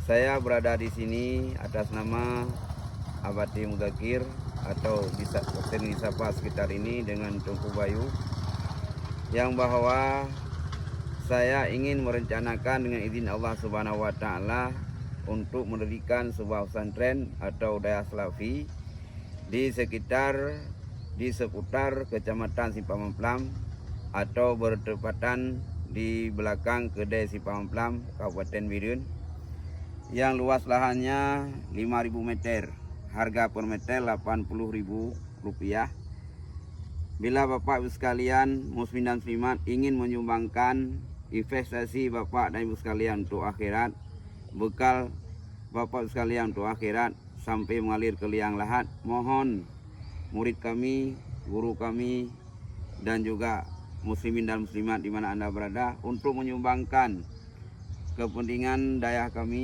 Saya berada di sini atas nama Abadi Mudakir atau bisa disapa sekitar ini dengan Tunku Bayu, yang bahwa saya ingin merencanakan dengan izin Allah Subhanahu wa Ta'ala untuk mendirikan sebuah pesantren atau daya salafi di seputar Kecamatan Simpang Amplam atau bertepatan di belakang kedai Simpang Amplam, Kabupaten Biren, yang luas lahannya 5.000 meter, harga per meter Rp80.000. Bila Bapak Ibu sekalian, muslimin dan muslimat, ingin menyumbangkan investasi Bapak dan Ibu sekalian untuk akhirat, bekal Bapak Ibu sekalian untuk akhirat sampai mengalir ke liang lahat, mohon murid kami, guru kami, dan juga muslimin dan muslimat di mana Anda berada untuk menyumbangkan kepentingan daya kami